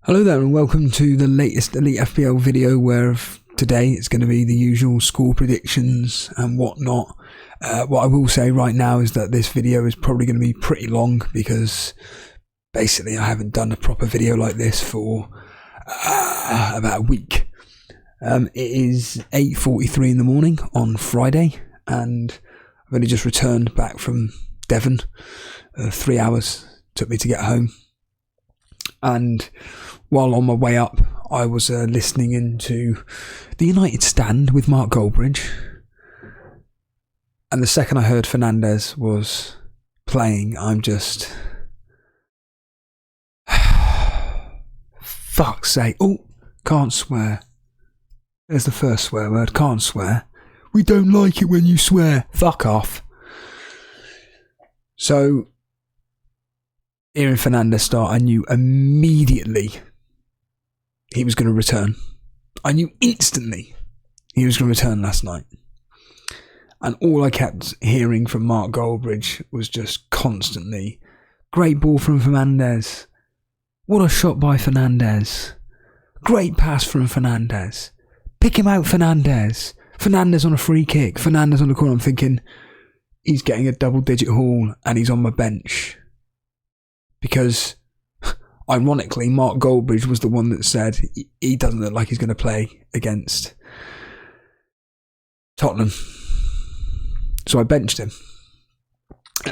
Hello there and welcome to the latest Elite FPL video, where today it's going to be the usual score predictions and whatnot. What I will say right now is that this video is probably going to be pretty long because basically I haven't done a proper video like this for about a week. It is 8:43 in the morning on Friday and I've only just returned back from Devon. 3 hours took me to get home. And while on my way up, I was listening into the United Stand with Mark Goldbridge. And the second I heard Fernandez was playing, I'm just... fuck's sake. Oh, can't swear. There's the first swear word. Can't swear. We don't like it when you swear. Fuck off. So... hearing Fernandez start, I knew immediately he was going to return. I knew instantly he was going to return last night. And all I kept hearing from Mark Goldbridge was just constantly, great ball from Fernandez. What a shot by Fernandez. Great pass from Fernandez. Pick him out, Fernandez. Fernandez on a free kick. Fernandez on the corner. I'm thinking, he's getting a double-digit haul and he's on my bench. Because, ironically, Mark Goldbridge was the one that said he doesn't look like he's going to play against Tottenham. So I benched him.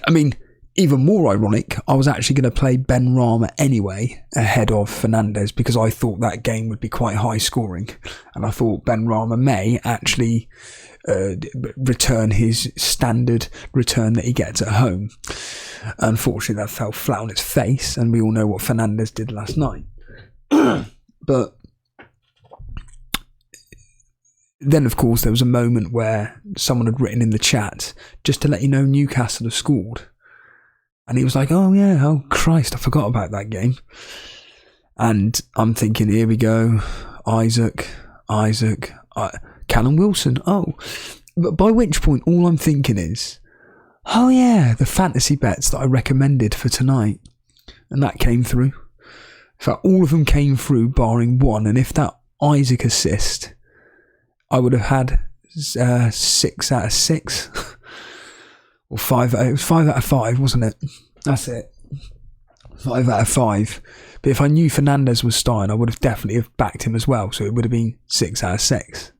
I mean, even more ironic, I was actually going to play Ben Rama anyway ahead of Fernandez because I thought that game would be quite high scoring. And I thought Ben Rama may actually return his standard return that he gets at home. Unfortunately, that fell flat on its face, and we all know what Fernandez did last night. But then, of course, there was a moment where someone had written in the chat, just to let you know Newcastle have scored. And he was like, oh yeah, oh Christ, I forgot about that game. And I'm thinking, here we go, Isaac, Callum Wilson, oh. But by which point, all I'm thinking is, oh yeah, the fantasy bets that I recommended for tonight. And that came through. In fact, all of them came through barring one. And if that Isaac assist, I would have had 6 out of 6. Or 5 out of... it was 5 out of 5, wasn't it? That's it. 5 out of 5. But if I knew Fernandez was starting, I would have definitely have backed him as well. So it would have been 6 out of 6.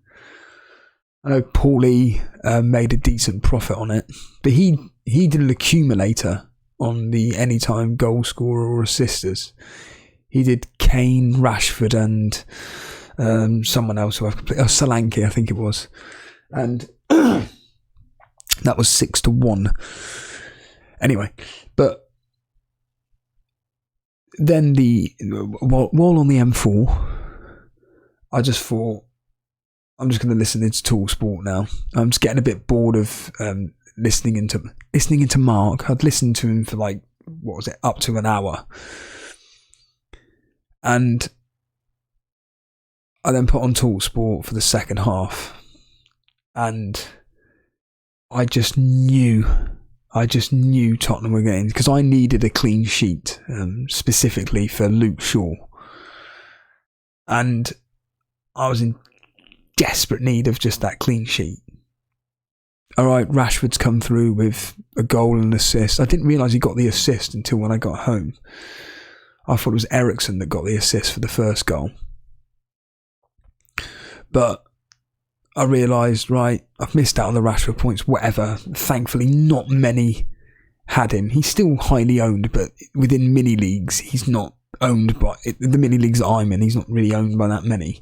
I know Paulie made a decent profit on it, but he did an accumulator on the anytime goal scorer or assisters. He did Kane, Rashford, and someone else who I've completely... oh, Solanke, I think it was. And that was 6-1. Anyway, but then while on the M4, I just thought, I'm just going to listen into TalkSport now. I'm just getting a bit bored of listening into Mark. I'd listened to him for like, what was it, up to an hour. And I then put on TalkSport for the second half. And I just knew Tottenham were getting, because I needed a clean sheet, specifically for Luke Shaw. And I was in desperate need of just that clean sheet. Alright, Rashford's come through with a goal and an assist. I didn't realise he got the assist until when I got home. I thought it was Ericsson that got the assist for the first goal. But I realised, right, I've missed out on the Rashford points, whatever. Thankfully, not many had him. He's still highly owned, but within mini leagues, he's not owned by... the mini leagues that I'm in, he's not really owned by that many.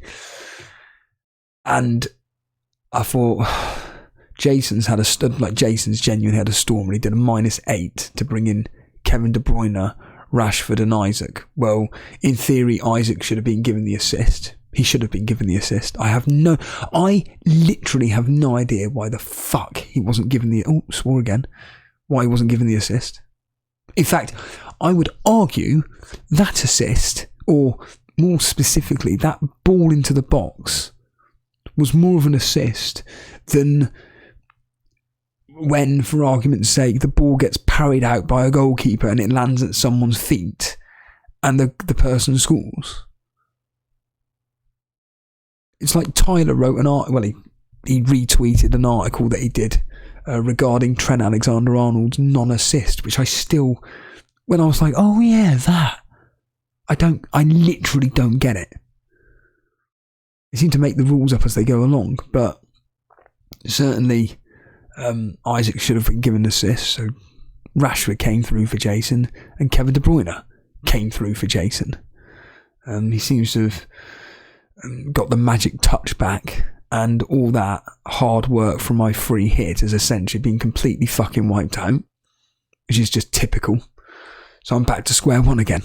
And I thought, Jason's genuinely had a storm, and he did a -8 to bring in Kevin De Bruyne, Rashford and Isaac. Well, in theory, Isaac should have been given the assist. He should have been given the assist. I literally have no idea why the fuck he wasn't given the... oh, swore again. Why he wasn't given the assist. In fact, I would argue that assist, or more specifically, that ball into the box, was more of an assist than when, for argument's sake, the ball gets parried out by a goalkeeper and it lands at someone's feet and the person scores. It's like Tyler wrote an article, well, he retweeted an article that he did regarding Trent Alexander-Arnold's non-assist, which I still, when I was like, oh yeah, that, I literally don't get it. They seem to make the rules up as they go along, but certainly Isaac should have been given assists, so Rashford came through for Jason, and Kevin De Bruyne came through for Jason. He seems to have got the magic touch back, and all that hard work from my free hit has essentially been completely fucking wiped out, which is just typical. So I'm back to square one again.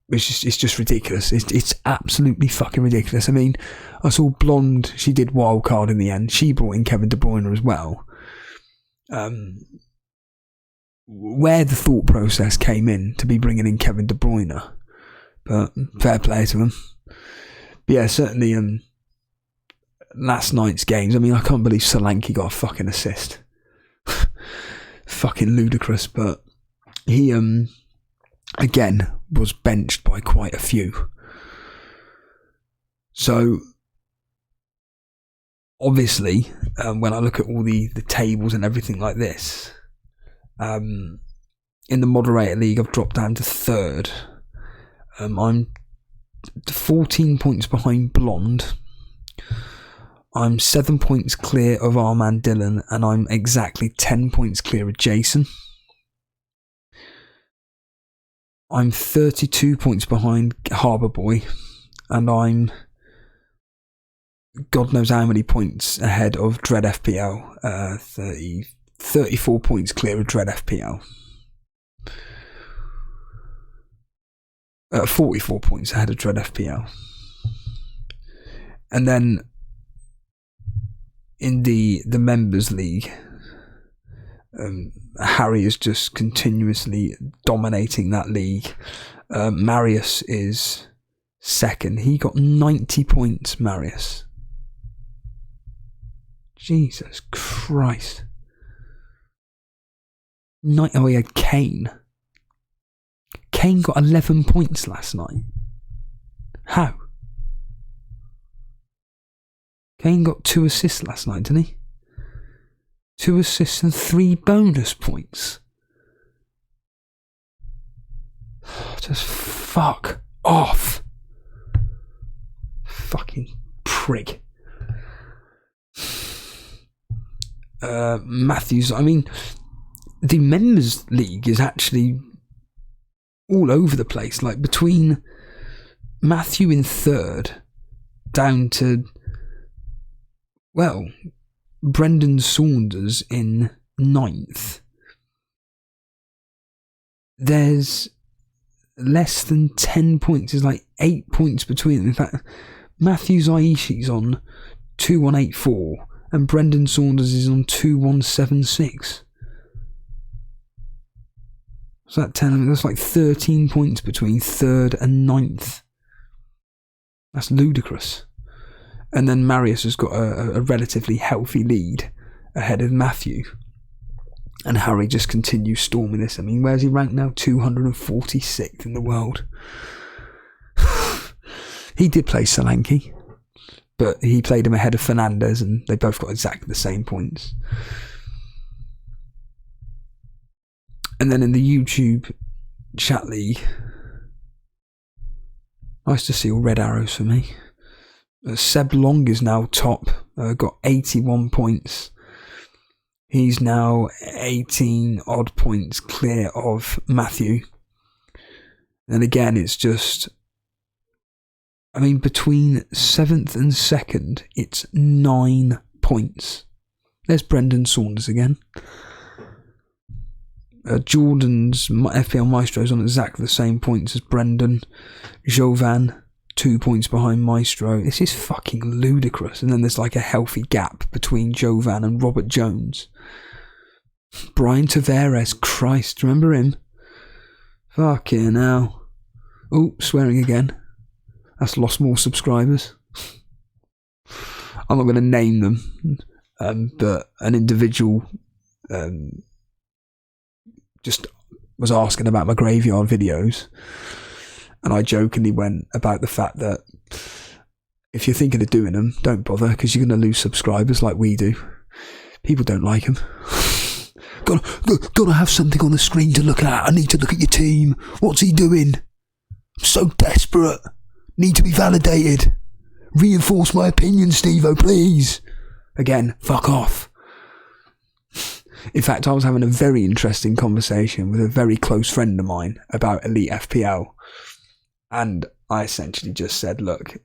It's just ridiculous. It's absolutely fucking ridiculous. I mean, I saw Blonde, she did wildcard in the end. She brought in Kevin De Bruyne as well. Where the thought process came in to be bringing in Kevin De Bruyne. But fair play to him. But yeah, certainly last night's games, I mean, I can't believe Solanke got a fucking assist. Fucking ludicrous, but he again was benched by quite a few. So obviously when I look at all the tables and everything like this, in the moderator league I've dropped down to third. I'm 14 points behind Blonde. I'm 7 points clear of our man Dylan, and I'm exactly 10 points clear of Jason. I'm 32 points behind Harbour Boy, and I'm God knows how many points ahead of Dread FPL. 34 points clear of Dread FPL. 44 points ahead of Dread FPL. And then in the members league, Harry is just continuously dominating that league. Marius is second. He got 90 points, Marius. Jesus Christ. Oh, he had Kane. Kane got 11 points last night. How? Kane got 2 assists last night, didn't he? 2 assists and 3 bonus points. Just fuck off. Fucking prick. Matthews, I mean, the members league is actually all over the place. Like between Matthew in third down to, well, Brendan Saunders in ninth, there's less than 10 points. There's like 8 points between them. In fact, Matthew's Aishi's on 2184 and Brendan Saunders is on 2176. So that 10, that's like 13 points between third and ninth. That's ludicrous. And then Marius has got a relatively healthy lead ahead of Matthew. And Harry just continues storming this. I mean, where's he ranked now? 246th in the world. He did play Solanke, but he played him ahead of Fernandez, and they both got exactly the same points. And then in the YouTube chat league, nice to see all red arrows for me. Seb Long is now top, got 81 points. He's now 18 odd points clear of Matthew. And again, it's just, I mean, between 7th and 2nd, it's 9 points. There's Brendan Saunders again. Jordan's FPL Maestro's on exactly the same points as Brendan. Jovan, 2 points behind Maestro. This is fucking ludicrous. And then there's like a healthy gap between Jovan and Robert Jones. Brian Tavares, Christ, remember him? Fucking hell. Oh, swearing again. That's lost more subscribers. I'm not going to name them, but an individual just was asking about my graveyard videos, and I jokingly went about the fact that if you're thinking of doing them, don't bother, because you're going to lose subscribers like we do. People don't like them. Gotta have something on the screen to look at. I need to look at your team. What's he doing? I'm so desperate. Need to be validated. Reinforce my opinion, Steve-o, please. Again, fuck off. In fact, I was having a very interesting conversation with a very close friend of mine about Elite FPL. And I essentially just said, look,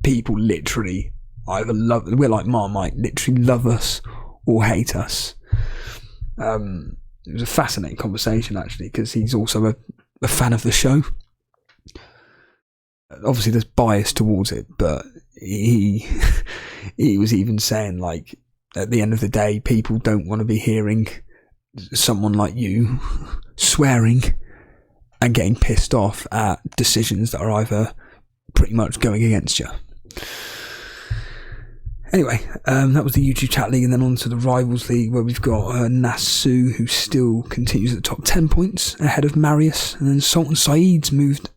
people literally either love, we're like Marmite, literally love us or hate us. It was a fascinating conversation, actually, because he's also a fan of the show. Obviously, there's bias towards it, but he was even saying, like, at the end of the day, people don't want to be hearing someone like you swearing and getting pissed off at decisions that are either pretty much going against you. Anyway, that was the YouTube Chat League, and then on to the Rivals League, where we've got Nasu, who still continues at the top 10 points, ahead of Marius, and then Sultan Saeed's moved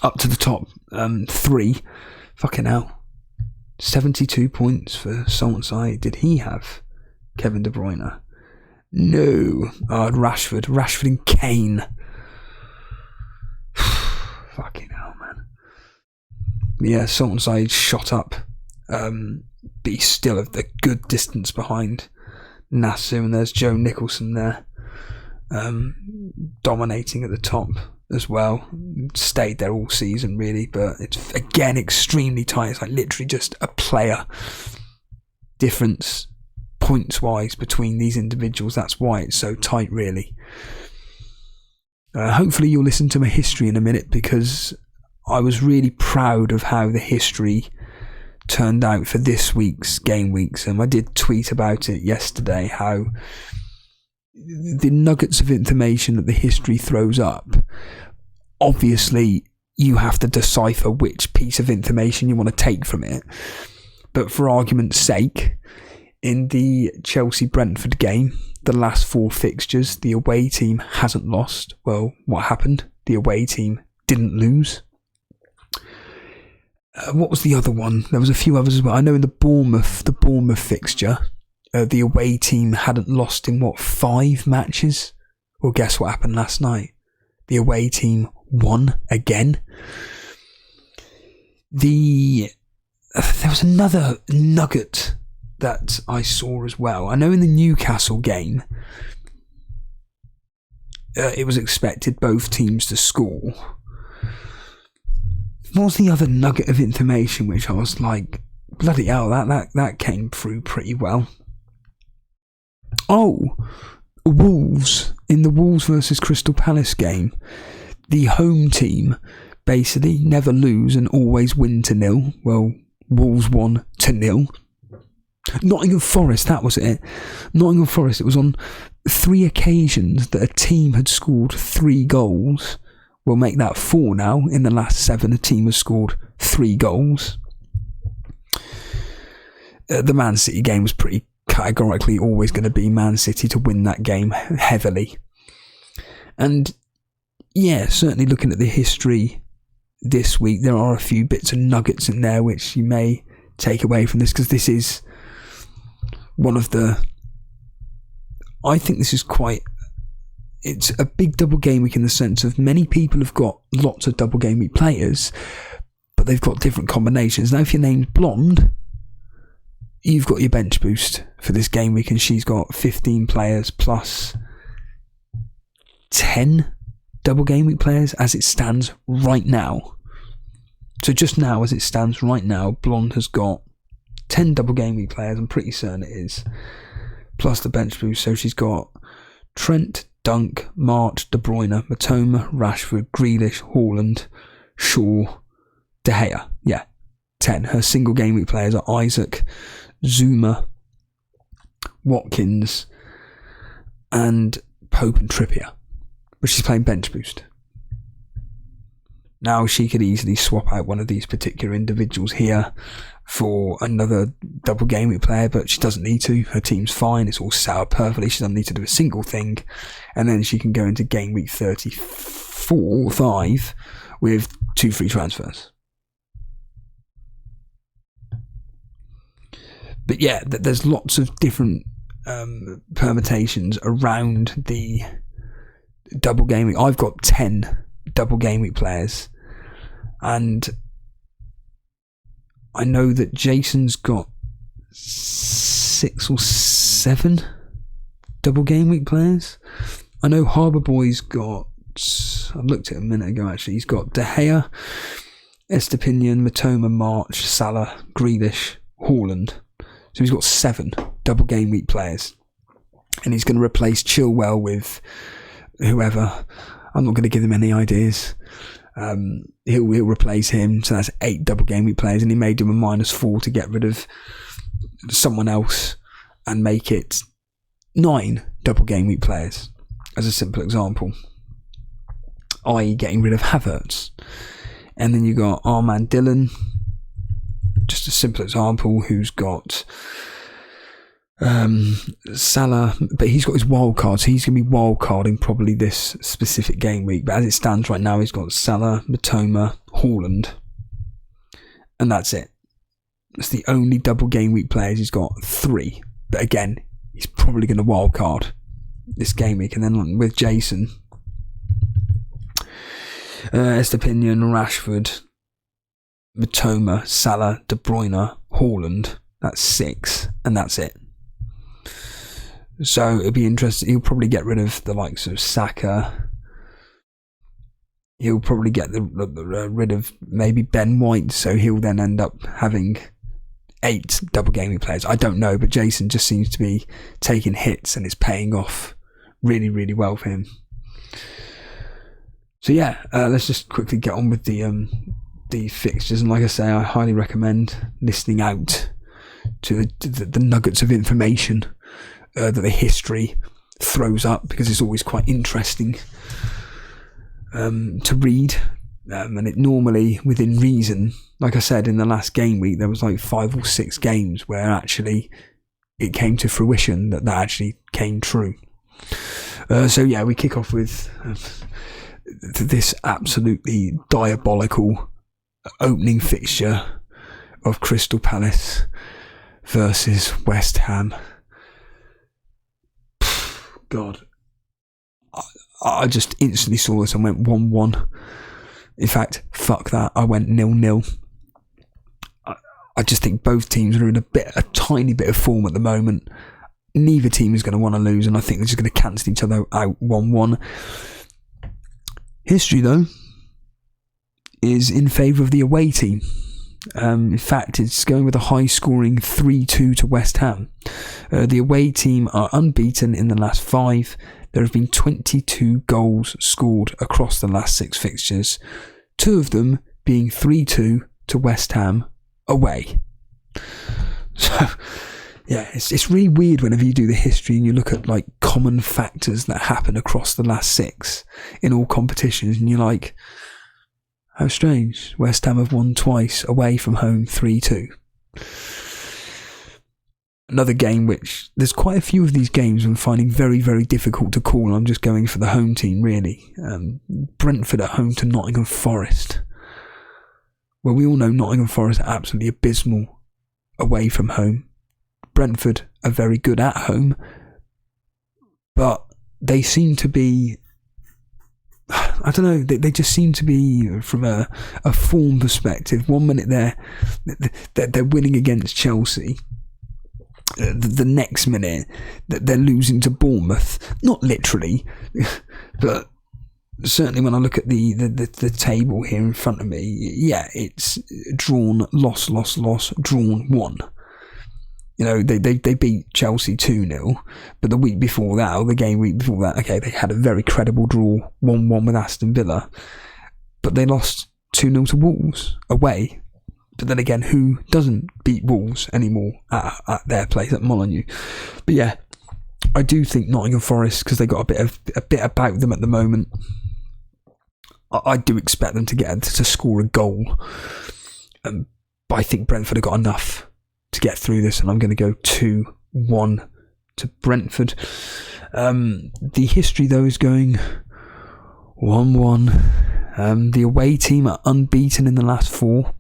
up to the top 3. Fucking hell. 72 points for Sultan Saeed. Did he have Kevin De Bruyne? No. Rashford and Kane. Fucking hell, man. Yeah, Sultan Saeed shot up. But he's still a good distance behind Nasu, and there's Joe Nicholson there, dominating at the top as well. Stayed there all season, really, but it's again extremely tight. It's like literally just a player difference points wise between these individuals. That's why it's so tight, really. Hopefully you'll listen to my history in a minute, because I was really proud of how the history turned out for this week's game weeks, and I did tweet about it yesterday, how the nuggets of information that the history throws up, obviously you have to decipher which piece of information you want to take from it. But for argument's sake, in the Chelsea-Brentford game, the last 4 fixtures, the away team hasn't lost. Well, what happened? The away team didn't lose. What was the other one? There was a few others as well. I know in the Bournemouth fixture, the away team hadn't lost in 5 matches? Well, guess what happened last night? The away team won again. There was another nugget that I saw as well. I know in the Newcastle game, it was expected both teams to score. What was the other nugget of information which I was like, bloody hell, that came through pretty well? Oh, Wolves. In the Wolves versus Crystal Palace game, the home team basically never lose and always win 2-0. Well, Wolves won 2-0. Nottingham Forest, that was it. Nottingham Forest, it was on 3 occasions that a team had scored 3 goals. We'll make that 4 now. In the last 7, a team has scored 3 goals. The Man City game was pretty categorically always going to be Man City to win that game heavily. And yeah, certainly looking at the history this week, there are a few bits of nuggets in there which you may take away from this, because this is one of the... I think this is quite... It's a big double game week in the sense of many people have got lots of double game week players, but they've got different combinations. Now, if your name's Blonde, you've got your bench boost for this game week, and she's got 15 players plus 10 double game week players as it stands right now. So just now, as it stands right now, Blonde has got 10 double game week players, I'm pretty certain it is, plus the bench boost. So she's got Trent, Dunk, March, De Bruyne, Matoma, Rashford, Grealish, Haaland, Shaw, De Gea. Yeah, 10. Her single game week players are Isaac, Zuma, Watkins, and Pope and Trippier. But she's playing bench boost. Now she could easily swap out one of these particular individuals here for another double game week player, but she doesn't need to. Her team's fine, it's all set up perfectly, she doesn't need to do a single thing, and then she can go into game week 34 or 5 with 2 free transfers. But yeah, there's lots of different permutations around the double game week. I've got 10 double game week players, and I know that Jason's got 6 or 7 double game week players. I know Harbour Boy's got, I looked at it a minute ago actually, he's got De Gea, Estepinian, Matoma, March, Salah, Grealish, Haaland. So he's got 7 double game week players, and he's going to replace Chilwell with whoever. I'm not going to give him any ideas. He'll replace him, so that's 8 double game week players, and he made him a -4 to get rid of someone else and make it 9 double game week players, as a simple example, i.e. getting rid of Havertz. And then you got Armand Dillon, just a simple example, who's got Salah, but he's got his wild card, so he's going to be wild carding probably this specific game week. But as it stands right now, he's got Salah, Matoma, Haaland, and that's it. It's the only double game week players. He's got 3, but again, he's probably going to wild card this game week. And then with Jason, Estepinian, Rashford, Matoma, Salah, De Bruyne, Haaland, that's 6, and that's it. So it'll be interesting. He'll probably get rid of the likes of Saka. He'll probably get rid of maybe Ben White, so he'll then end up having 8 double gaming players. I don't know, but Jason just seems to be taking hits, and it's paying off really, really well for him. So yeah, let's just quickly get on with the fixtures. And like I say, I highly recommend listening out to the nuggets of information that the history throws up, because it's always quite interesting to read, and it normally within reason. Like I said, in the last game week there was like 5 or 6 games where actually it came to fruition that actually came true. So yeah, we kick off with this absolutely diabolical opening fixture of Crystal Palace versus West Ham. God, I just instantly saw this and went 1-1. In fact, fuck that, I went 0-0. I just think both teams are in a tiny bit of form at the moment. Neither team is going to want to lose, and I think they're just going to cancel each other out 1-1. History, though, is in favour of the away team. In fact, it's going with a high-scoring 3-2 to West Ham. The away team are unbeaten in the last 5. There have been 22 goals scored across the last 6 fixtures, 2 of them being 3-2 to West Ham away. So, yeah, it's really weird whenever you do the history and you look at like common factors that happen across the last 6 in all competitions, and you're like, how strange. West Ham have won twice away from home 3-2. Another game which, there's quite a few of these games I'm finding very, very difficult to call. I'm just going for the home team, really. Brentford at home to Nottingham Forest. Well, we all know Nottingham Forest are absolutely abysmal away from home. Brentford are very good at home, but they seem to be, I don't know, they just seem to be, from a form perspective, 1 minute they're winning against Chelsea, the next minute they're losing to Bournemouth. Not literally, but certainly when I look at the table here in front of me, yeah, it's drawn, loss, drawn, 1. You know, they beat Chelsea 2-0, but the week before that, or the game week before that, okay, they had a very credible draw, 1-1 with Aston Villa, but they lost 2-0 to Wolves away. But then again, who doesn't beat Wolves anymore at their place at Molineux? But yeah, I do think Nottingham Forest, because they got a bit about them at the moment, I do expect them to score a goal. But I think Brentford have got enough to get through this, and I'm going to go 2-1 to Brentford. The history, though, is going 1-1. The away team are unbeaten in the last 4.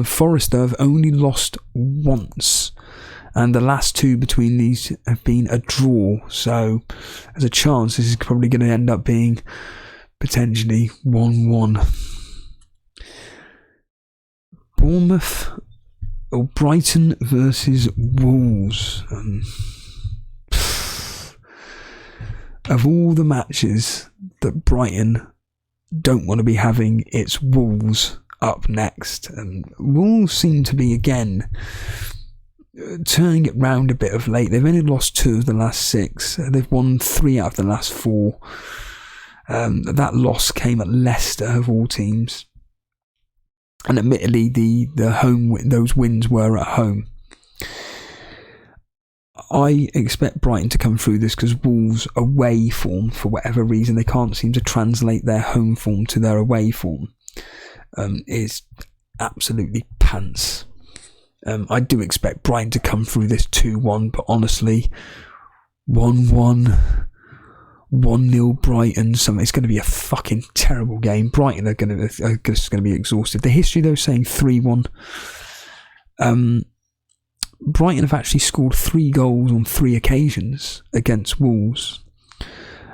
Forest have only lost once and the last two between these have been a draw. So there's a chance this is probably going to end up being potentially 1-1. Bournemouth or Brighton versus Wolves. Of all the matches that Brighton don't want to be having, it's Wolves up next. And Wolves seem to be, again, turning it round a bit of late. They've only lost 2 of the last 6. They've won 3 out of the last 4. That loss came at Leicester, of all teams. And admittedly, the home those wins were at home. I expect Brighton to come through this because Wolves' away form, for whatever reason, they can't seem to translate their home form to their away form, is absolutely pants. I do expect Brighton to come through this 2-1, but honestly, 1-1, 1-0 Brighton, it's going to be a fucking terrible game. Brighton are just going to be exhausted. The history, though, saying 3-1. Brighton have actually scored 3 goals on 3 occasions against Wolves.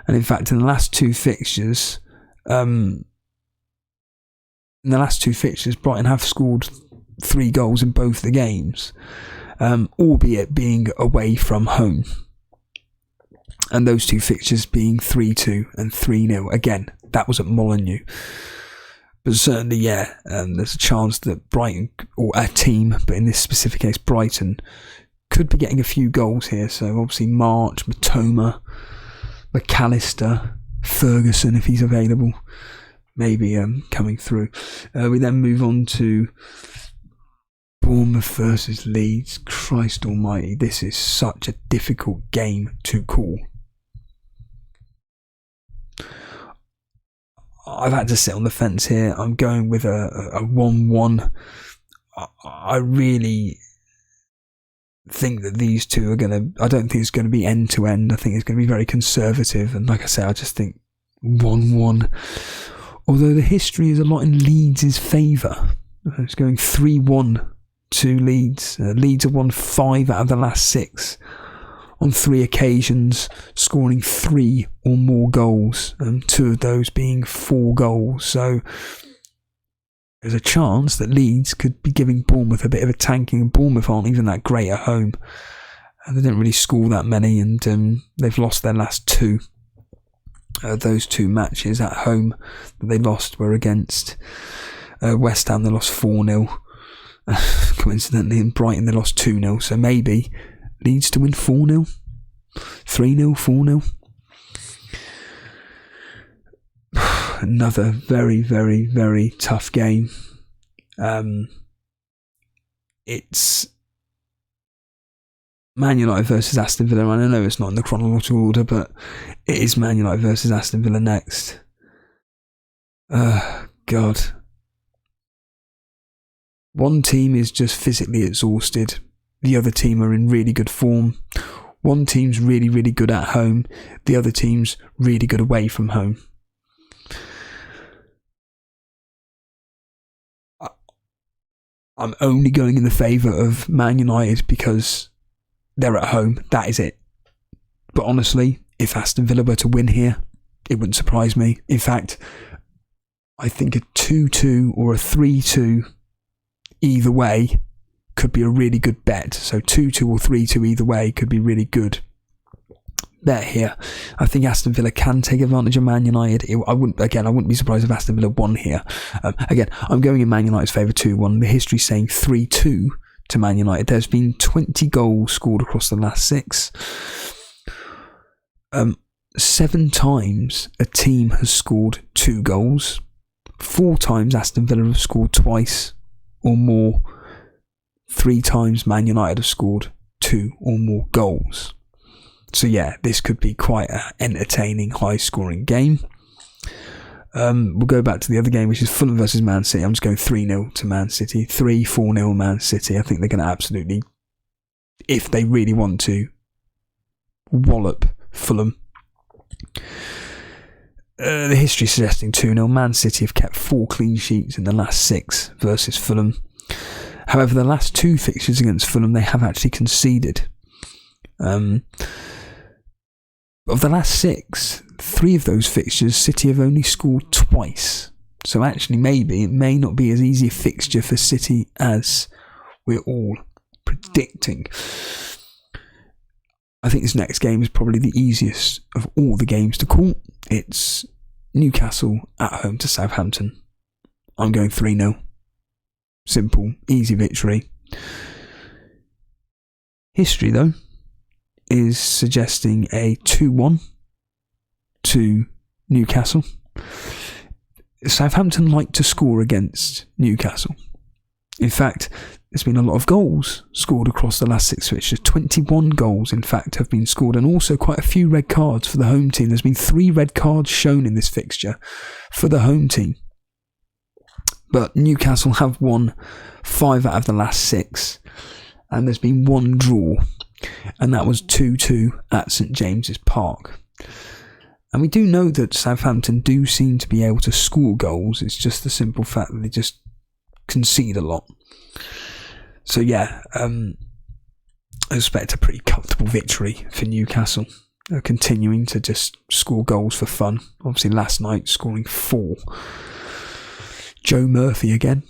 And in fact, in the last 2 fixtures, Brighton have scored 3 goals in both the games, albeit being away from home. And those 2 fixtures being 3-2 and 3-0. Again, that was at Molineux. But certainly, there's a chance that Brighton, or a team, but in this specific case, Brighton, could be getting a few goals here. So obviously March, Matoma, McAllister, Ferguson, if he's available, maybe coming through. We then move on to Bournemouth versus Leeds. Christ almighty, this is such a difficult game to call. I've had to sit on the fence here. I'm going with a 1-1. I really think that these two are going to... I don't think it's going to be end-to-end. I think it's going to be very conservative. And like I say, I just think 1-1. Although the history is a lot in Leeds' favour. It's going 3-1 to Leeds. Leeds have won 5 out of the last 6 on 3 occasions, scoring 3 or more goals, and 2 of those being 4 goals. So there's a chance that Leeds could be giving Bournemouth a bit of a tanking, and Bournemouth aren't even that great at home. They didn't really score that many, and they've lost their last 2. Those 2 matches at home that they lost were against West Ham. They lost 4-0. Coincidentally, in Brighton they lost 2-0. So maybe Leeds to win 4-0, 3-0, 4-0. Another very, very, very tough game. It's Man United versus Aston Villa. And I know it's not in the chronological order, but it is Man United versus Aston Villa next. God. One team is just physically exhausted. The other team are in really good form. One team's really, really good at home. The other team's really good away from home. I'm only going in the favour of Man United because they're at home. That is it. But honestly, if Aston Villa were to win here, it wouldn't surprise me. In fact, I think a 2-2 or a 3-2 either way could be a really good bet. So 2-2 or 3-2 either way could be really good bet here. I think Aston Villa can take advantage of Man United. I wouldn't be surprised if Aston Villa won here. Again, I'm going in Man United's favour 2-1. The history's saying 3-2 to Man United. There's been 20 goals scored across the last 6. 7 times a team has scored 2 goals. 4 times Aston Villa have scored twice or more. 3 times Man United have scored 2 or more goals. So yeah, this could be quite an entertaining, high-scoring game. We'll go back to the other game, which is Fulham versus Man City. I'm just going 3-0 to Man City. 3-4-0 Man City. I think they're going to absolutely, if they really want to, wallop Fulham. The history suggesting 2-0. Man City have kept 4 clean sheets in the last 6 versus Fulham. However, the last 2 fixtures against Fulham, they have actually conceded. Of the last 6, 3 of those fixtures, City have only scored twice. So actually, maybe it may not be as easy a fixture for City as we're all predicting. I think this next game is probably the easiest of all the games to call. It's Newcastle at home to Southampton. I'm going 3-0. Simple, easy victory. History, though, is suggesting a 2-1 to Newcastle. Southampton like to score against Newcastle. In fact, there's been a lot of goals scored across the last 6 fixtures. 21 goals, in fact, have been scored, and also quite a few red cards for the home team. There's been 3 red cards shown in this fixture for the home team. But Newcastle have won 5 out of the last 6, and there's been 1 draw, and that was 2-2 at St James's Park. And we do know that Southampton do seem to be able to score goals. It's just the simple fact that they just concede a lot. So yeah, I expect a pretty comfortable victory for Newcastle. They're continuing to just score goals for fun. Obviously last night scoring 4. Joe Murphy again.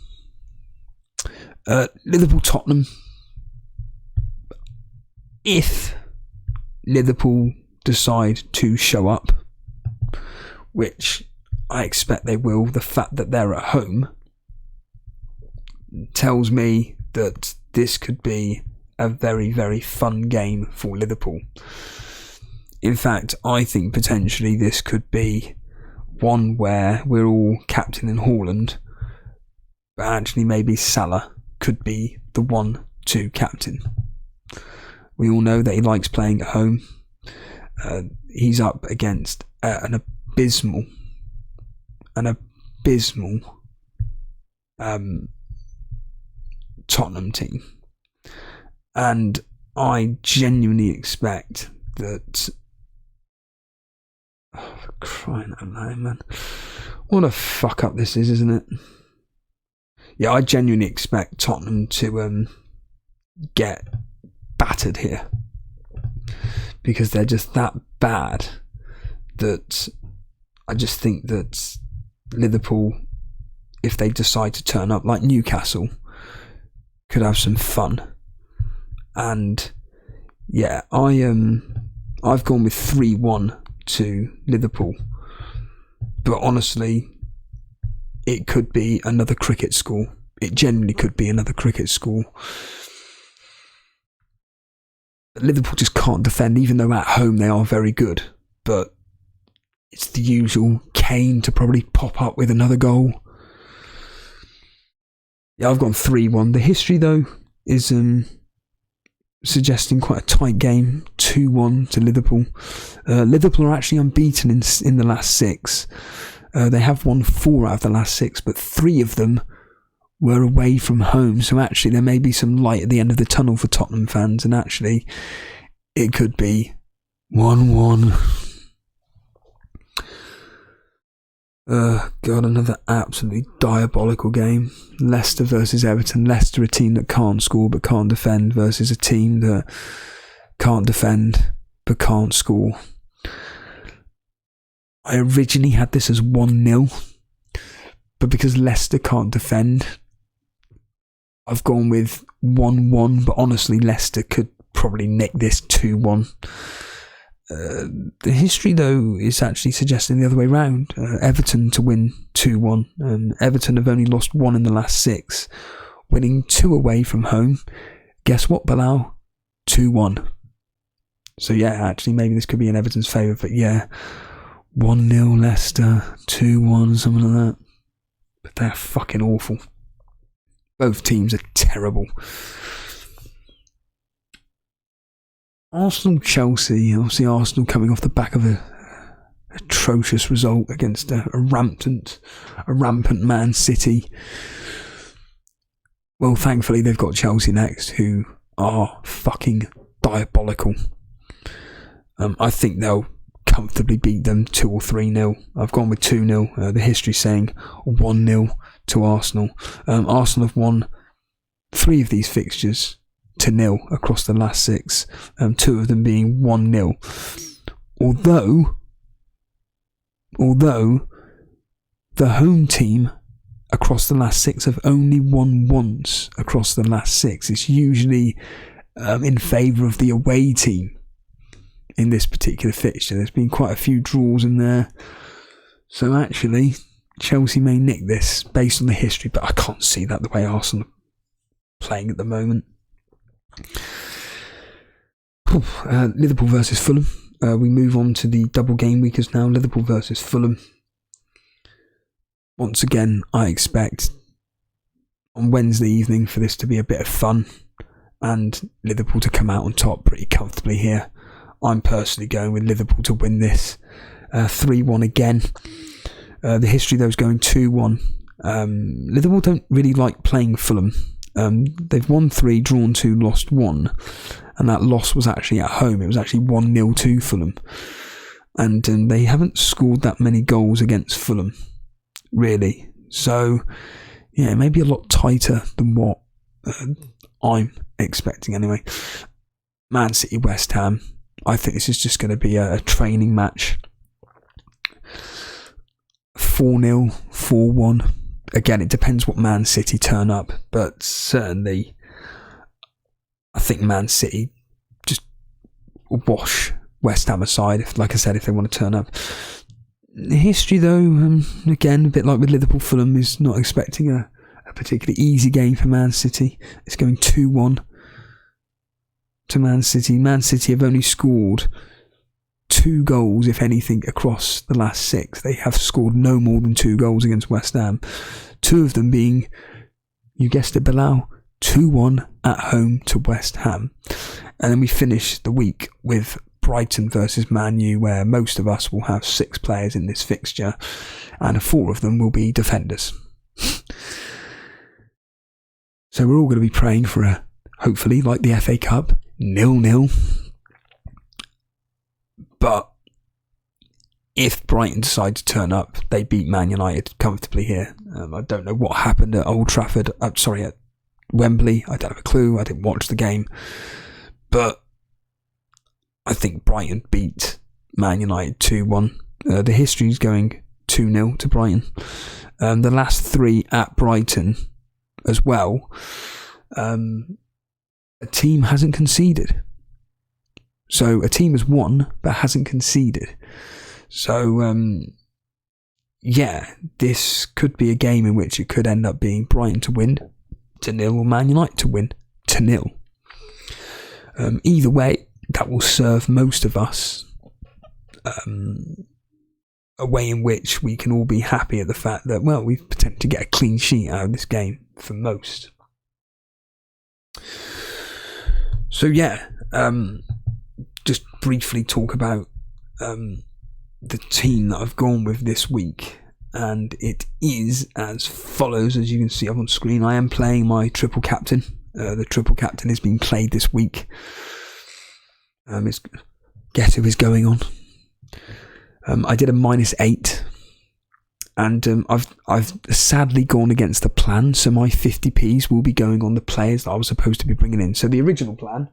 Liverpool-Tottenham. If Liverpool decide to show up, which I expect they will, the fact that they're at home tells me that this could be a very, very fun game for Liverpool. In fact, I think potentially this could be one where we're all captaining Haaland, but actually maybe Salah could be the one to captain. We all know that he likes playing at home. He's up against an abysmal Tottenham team, and I genuinely expect that. Oh, for crying out loud, man! What a fuck up this is, isn't it? Yeah, I genuinely expect Tottenham to get battered here, because they're just that bad that I just think that Liverpool, if they decide to turn up like Newcastle, could have some fun. And yeah, I've gone with 3-1 to Liverpool, but honestly it could be another cricket score. It genuinely could be another cricket score. Liverpool just can't defend, even though at home they are very good. But it's the usual Kane to probably pop up with another goal. Yeah, I've gone 3-1. The history, though, is suggesting quite a tight game, 2-1 to Liverpool. Liverpool are actually unbeaten in the last 6. They have won 4 out of the last 6, but 3 of them were away from home. So actually there may be some light at the end of the tunnel for Tottenham fans, and actually it could be 1-1. God, another absolutely diabolical game. Leicester versus Everton. Leicester, a team that can't score but can't defend, versus a team that can't defend but can't score. I originally had this as 1-0, but because Leicester can't defend, I've gone with 1-1, but honestly Leicester could probably nick this 2-1. The history, though, is actually suggesting the other way round. Everton to win 2-1. Everton have only lost 1 in the last 6, winning 2 away from home. Guess what, Bilal? 2-1. So yeah, actually maybe this could be in Everton's favour, but yeah, 1-0 Leicester, 2-1, something like that. But they're fucking awful. Both teams are terrible. Arsenal-Chelsea. Obviously Arsenal coming off the back of a atrocious result against a rampant Man City. Well, thankfully they've got Chelsea next, who are fucking diabolical. I think they'll comfortably beat them 2 or 3-0. I've gone with 2-0. The history saying 1-0 to Arsenal. Arsenal have won 3 of these fixtures to nil across the last 6, 2 of them being 1-0. Although the home team across the last 6 have only won once across the last 6. It's usually in favour of the away team in this particular fixture. There's been quite a few draws in there. So actually, Chelsea may nick this based on the history, but I can't see that the way Arsenal are playing at the moment. Liverpool versus Fulham. We move on to the double game weekers now. Liverpool versus Fulham. Once again, I expect on Wednesday evening for this to be a bit of fun and Liverpool to come out on top pretty comfortably here. I'm personally going with Liverpool to win this 3-1 again. The history though is going 2-1. Liverpool don't really like playing Fulham. They've won 3, drawn 2, lost 1, and that loss was actually at home. It was actually 1-0 to Fulham, and they haven't scored that many goals against Fulham, really. So, yeah, it may be a lot tighter than what I'm expecting anyway. Man City, West Ham. I think this is just going to be a training match. 4-0, 4-1. Again, it depends what Man City turn up, but certainly I think Man City just wash West Ham aside, if they want to turn up. The history though, again, a bit like with Liverpool, Fulham is not expecting a particularly easy game for Man City. It's going 2-1 to Man City. Man City have only scored 2 goals, if anything, across the last 6. They have scored no more than 2 goals against West Ham. 2 of them being, you guessed it, Bilal, 2-1 at home to West Ham. And then we finish the week with Brighton versus Man U, where most of us will have 6 players in this fixture, and 4 of them will be defenders. So we're all going to be praying for a, hopefully, like the FA Cup, 0-0. But if Brighton decide to turn up, they beat Man United comfortably here. I don't know what happened at Old Trafford. At Wembley. I don't have a clue. I didn't watch the game. But I think Brighton beat Man United 2-1. The history is going 2-0 to Brighton. The last 3 at Brighton as well. A team hasn't conceded. So a team has won but hasn't conceded. So, this could be a game in which it could end up being Brighton to win 2-0 or Man United to win 2-0. Either way, that will serve most of us a way in which we can all be happy at the fact that, well, we've pretended to get a clean sheet out of this game for most. So, just briefly talk about the team that I've gone with this week, and it is as follows. As you can see up on screen, I am playing my triple captain. The triple captain is being played this week. Guess who is going on? I did a -8, and I've sadly gone against the plan, so my 50p's will be going on the players that I was supposed to be bringing in. So the original plan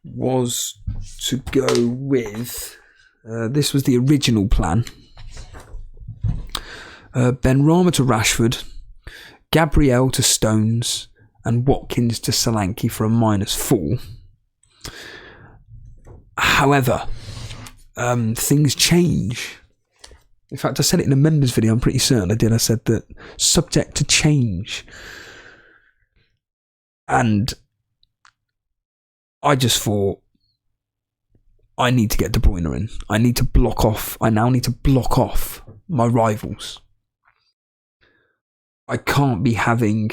was to go with this was the original plan. Benrahma to Rashford, Gabriel to Stones, and Watkins to Solanke for a -4. However, things change. In fact, I said it in a members video, I'm pretty certain I did. I said that subject to change. And I just thought, I need to get De Bruyne in. I now need to block off my rivals. I can't be having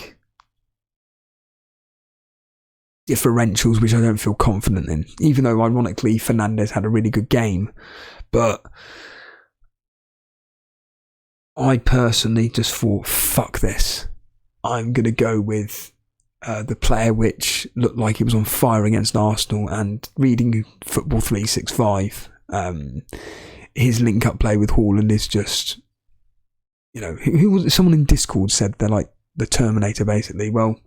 differentials which I don't feel confident in. Even though, ironically, Fernandes had a really good game. But I personally just thought, fuck this. I'm going to go with the player which looked like he was on fire against Arsenal, and reading Football 365, his link-up play with Haaland is just, who was it? Someone in Discord said they're like the Terminator, basically. Well,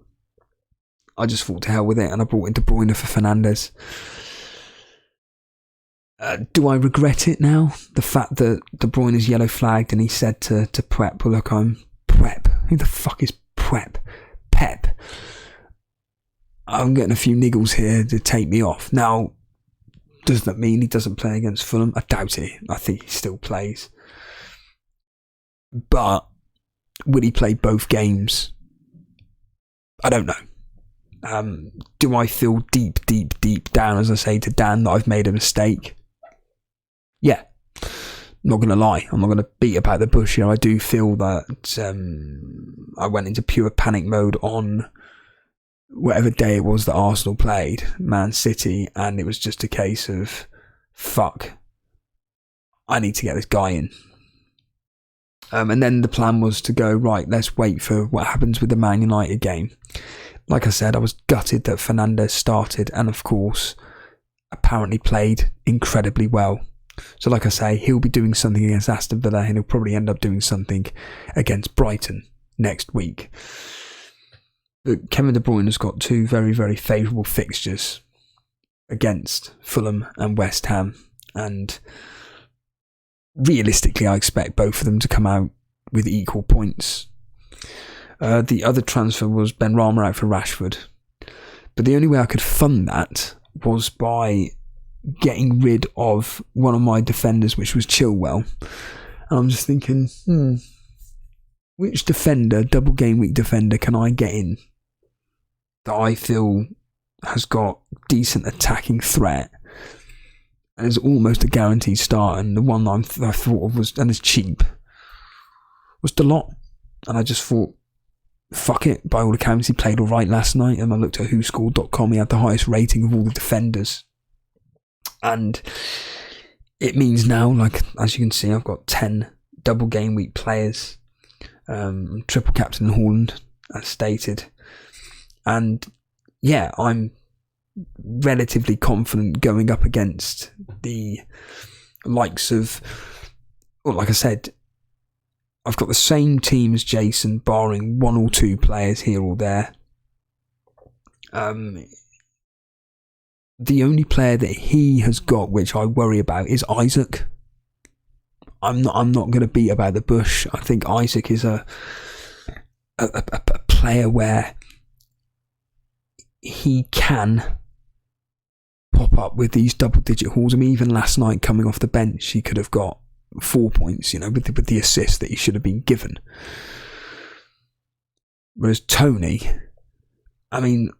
I just thought to hell with it, and I brought in De Bruyne for Fernandes. Do I regret it now? The fact that De Bruyne is yellow flagged and he said to Pep, well, look, I'm Pep. Who the fuck is Pep? Pep. I'm getting a few niggles here to take me off. Now, does that mean he doesn't play against Fulham? I doubt it. I think he still plays. But will he play both games? I don't know. Do I feel deep down, as I say to Dan, that I've made a mistake? Yeah. I'm not going to lie. I'm not going to beat about the bush here. I do feel that I went into pure panic mode on whatever day it was that Arsenal played Man City, and it was just a case of, fuck, I need to get this guy in. And then the plan was to go, right, let's wait for what happens with the Man United game. Like I said, I was gutted that Fernandes started, and of course apparently played incredibly well. So like I say, he'll be doing something against Aston Villa, and he'll probably end up doing something against Brighton next week. But Kevin De Bruyne has got two very, very favourable fixtures against Fulham and West Ham, and realistically I expect both of them to come out with equal points. The other transfer was Ben Rama out for Rashford, but the only way I could fund that was by getting rid of one of my defenders, which was Chilwell. And I'm just thinking, which defender, double game week defender, can I get in that I feel has got decent attacking threat and is almost a guaranteed start? And the one I thought of was, and is cheap, was Dalot. And I just thought, fuck it, by all accounts he played alright last night, and I looked at whoscored.com, he had the highest rating of all the defenders. And it means now, like, as you can see, I've got 10 double game week players, triple captain Haaland, as stated. And yeah, I'm relatively confident going up against the likes of, well, like I said, I've got the same team as Jason, barring one or two players here or there. The only player that he has got, which I worry about, is Isaac. I'm not going to beat about the bush. I think Isaac is a player where he can pop up with these double-digit hauls. I mean, even last night coming off the bench, he could have got 4 points, you know, with the assist that he should have been given. Whereas Tony, I mean,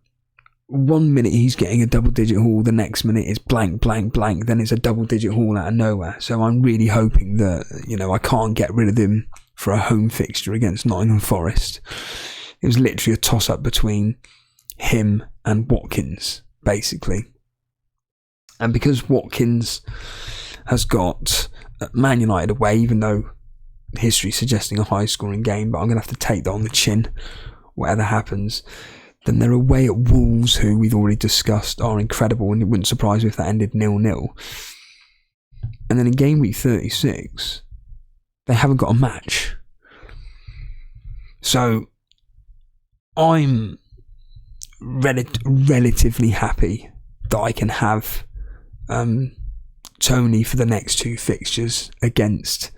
1 minute he's getting a double-digit haul, the next minute is blank, then it's a double-digit haul out of nowhere. So I'm really hoping that, you know, I can't get rid of him for a home fixture against Nottingham Forest. It was literally a toss-up between him and Watkins, basically. And because Watkins has got Man United away, even though history is suggesting a high-scoring game, but I'm going to have to take that on the chin, whatever happens. Then they're away at Wolves, who we've already discussed are incredible, and it wouldn't surprise me if that ended 0-0. And then in game week 36, they haven't got a match. So I'm relatively happy that I can have Tony for the next two fixtures against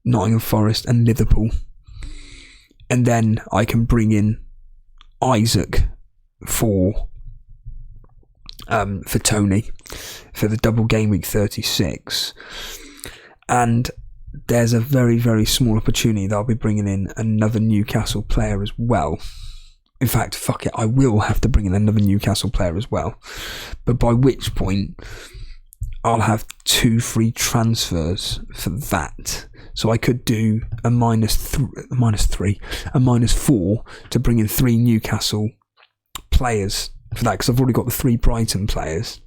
Nottingham Forest and Liverpool, and then I can bring in Isaac for Tony for the double game week 36. And there's a very, very small opportunity that I'll be bringing in another Newcastle player as well. In fact, fuck it, I will have to bring in another Newcastle player as well. But by which point, I'll have 2 free transfers for that. So I could do a -4 to bring in 3 Newcastle players for that, because I've already got the 3 Brighton players.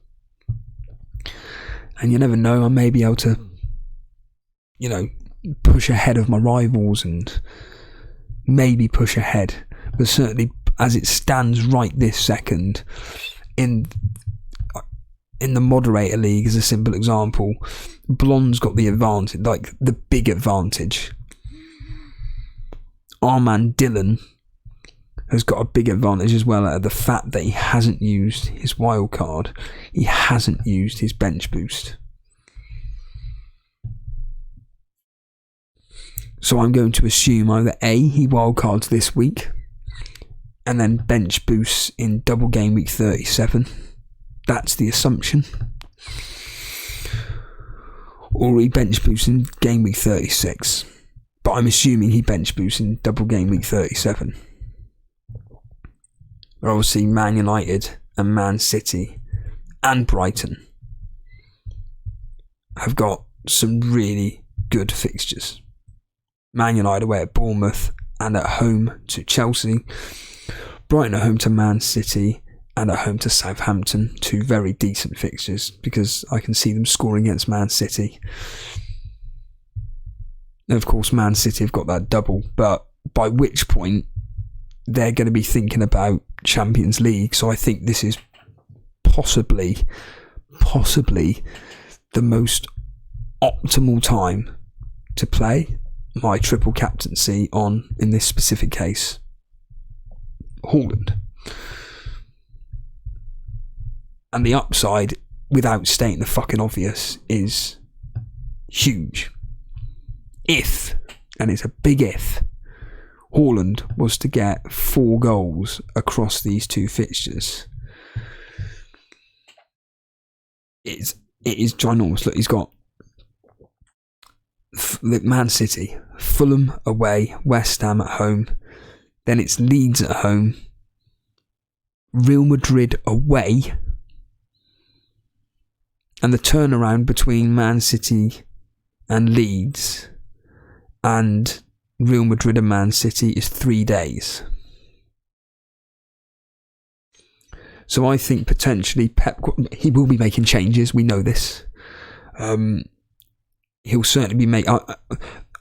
And you never know, I may be able to, you know, push ahead of my rivals and maybe push ahead. But certainly, as it stands right this second, in the moderator league, as a simple example, Blonde's got the advantage, like the big advantage. Our man Dylan has got a big advantage as well out of the fact that he hasn't used his wild card. He hasn't used his bench boost. So I'm going to assume either A, he wildcards this week, and then bench boosts in double game week 37. That's the assumption. Or he bench boosts in game week 36. But I'm assuming he bench boosts in double game week 37. Obviously, Man United and Man City and Brighton have got some really good fixtures. Man United away at Bournemouth and at home to Chelsea. Brighton at home to Man City and at home to Southampton. Two very decent fixtures because I can see them scoring against Man City. And of course, Man City have got that double, but by which point they're going to be thinking about Champions League. So I think this is possibly the most optimal time to play my triple captaincy on, in this specific case, Haaland. And the upside, without stating the fucking obvious, is huge. If, and it's a big if, Haaland was to get 4 goals across these two fixtures, it is ginormous. Look, he's got Man City, Fulham away, West Ham at home, then it's Leeds at home, Real Madrid away, and the turnaround between Man City and Leeds and Real Madrid and Man City is 3 days. So I think potentially Pep, he will be making changes, we know this. He'll certainly be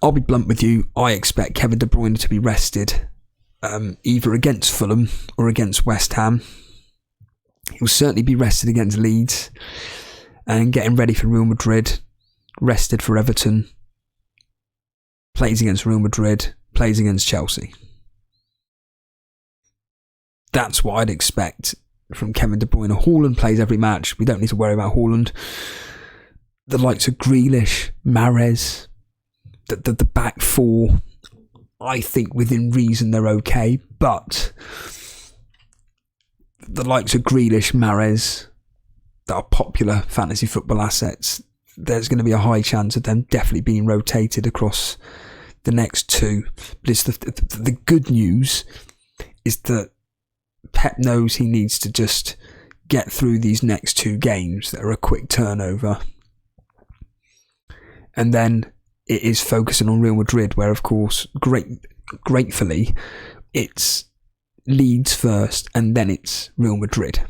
I'll be blunt with you, I expect Kevin De Bruyne to be rested either against Fulham or against West Ham. He'll certainly be rested against Leeds and getting ready for Real Madrid, rested for Everton, plays against Real Madrid, plays against Chelsea. That's what I'd expect from Kevin De Bruyne. Haaland plays every match. We don't need to worry about Haaland. The likes of Grealish, Mahrez, the back four, I think within reason they're okay, but the likes of Grealish, Mahrez, that are popular fantasy football assets, there's going to be a high chance of them definitely being rotated across the next two. But it's the good news is that Pep knows he needs to just get through these next 2 games that are a quick turnover. And then it is focusing on Real Madrid, where, of course, gratefully, it's Leeds first and then it's Real Madrid.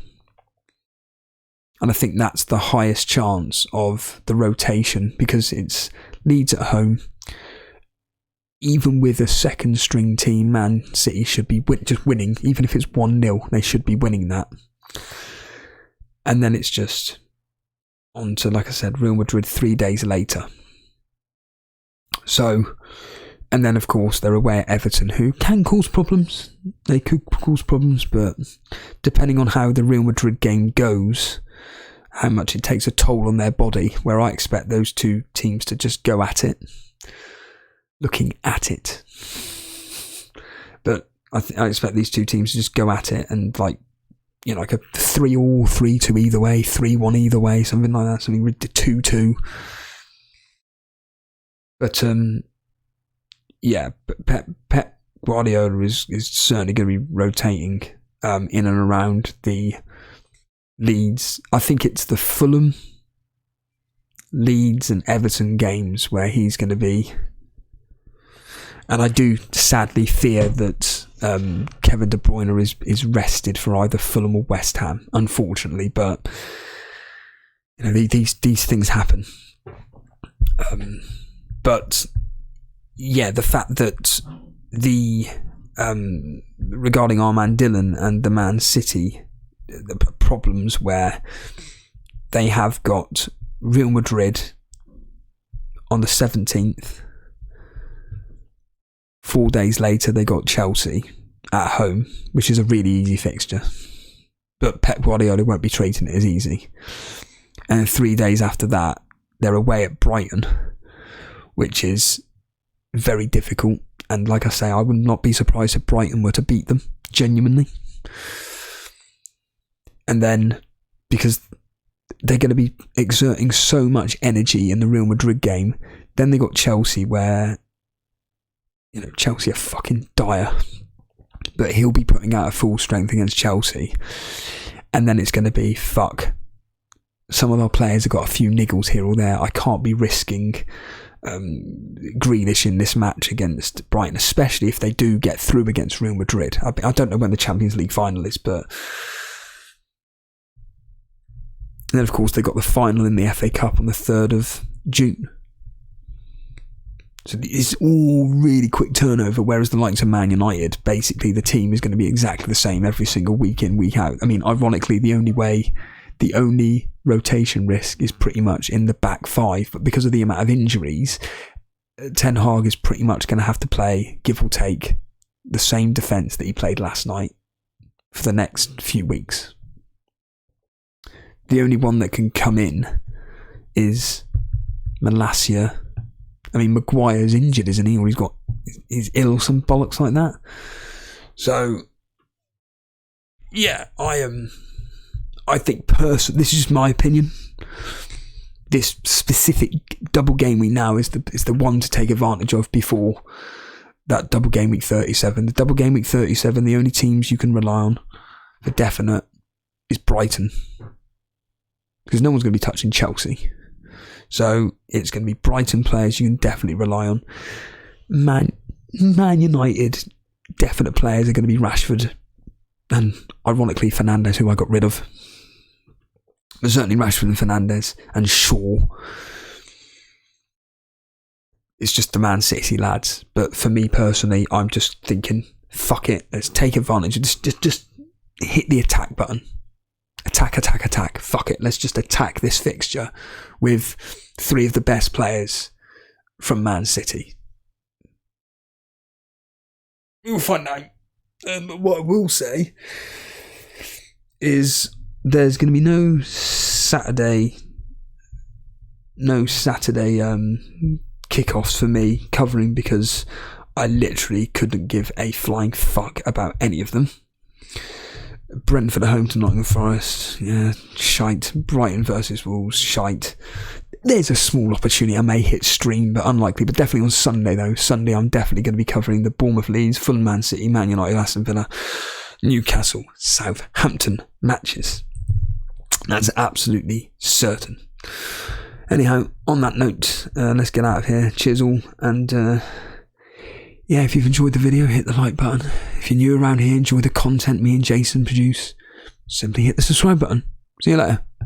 And I think that's the highest chance of the rotation because it's Leeds at home. Even with a second string team, Man City should be just winning. Even if it's 1-0, they should be winning that. And then it's just on to, like I said, Real Madrid 3 days later. So, and then of course they're away at Everton, who can cause problems. They could cause problems, but depending on how the Real Madrid game goes, how much it takes a toll on their body, where I expect those 2 teams to just go at it. Looking at it. But I expect these 2 teams to just go at it and like a 3-3, 3-2 either way, 3-1 either way, something like that, something 2-2. But Pep Guardiola is certainly going to be rotating in and around the Leeds. I think it's the Fulham, Leeds and Everton games where he's going to be. And I do sadly fear that Kevin De Bruyne is rested for either Fulham or West Ham, unfortunately. But these things happen. But yeah, the fact that regarding Armand Dillon and the Man City, the problems where they have got Real Madrid on the 17th. 4 days later, they got Chelsea. at home, which is a really easy fixture. But Pep Guardiola won't be treating it as easy. And 3 days after that, they're away at Brighton, which is very difficult. And like I say, I would not be surprised if Brighton were to beat them, genuinely. And then, because they're going to be exerting so much energy in the Real Madrid game, then they got Chelsea, where, you know, Chelsea are fucking dire. But he'll be putting out a full strength against Chelsea. And then it's going to be, fuck, some of our players have got a few niggles here or there. I can't be risking Grealish in this match against Brighton, especially if they do get through against Real Madrid. I don't know when the Champions League final is, but... And then, of course, they got the final in the FA Cup on the 3rd of June. So it's all really quick turnover, whereas the likes of Man United, basically the team is going to be exactly the same every single week in, week out. I mean, ironically, the only rotation risk is pretty much in the back five, but because of the amount of injuries, Ten Hag is pretty much going to have to play, give or take, the same defence that he played last night for the next few weeks. The only one that can come in is Malacia. I mean, Maguire's injured, isn't he? Or he's ill, some bollocks like that. So, yeah, I think this is just my opinion. This specific double game week now is the one to take advantage of before that double game week 37. The double game week 37, the only teams you can rely on for definite is Brighton, because no one's going to be touching Chelsea. So it's going to be Brighton players you can definitely rely on. Man United, definite players are going to be Rashford and, ironically, Fernandes, who I got rid of. But certainly Rashford and Fernandes and Shaw. It's just the Man City lads. But for me personally, I'm just thinking, fuck it, let's take advantage. Just hit the attack button. Attack. Fuck it, let's just attack this fixture with 3 of the best players from Man City. We'll find out. What I will say is there's going to be no Saturday kickoffs for me covering, because I literally couldn't give a flying fuck about any of them. Brentford at home to Nottingham Forest, yeah, shite. Brighton versus Wolves, shite. There's a small opportunity I may hit stream, but unlikely. But definitely on Sunday, though. Sunday, I'm definitely going to be covering the Bournemouth, Leeds, Fulham, Man City, Man United, Aston Villa, Newcastle, Southampton matches. That's absolutely certain. Anyhow, on that note, let's get out of here. Cheers all, and yeah, if you've enjoyed the video, hit the like button. If you're new around here, enjoy the content me and Jason produce, simply hit the subscribe button. See you later.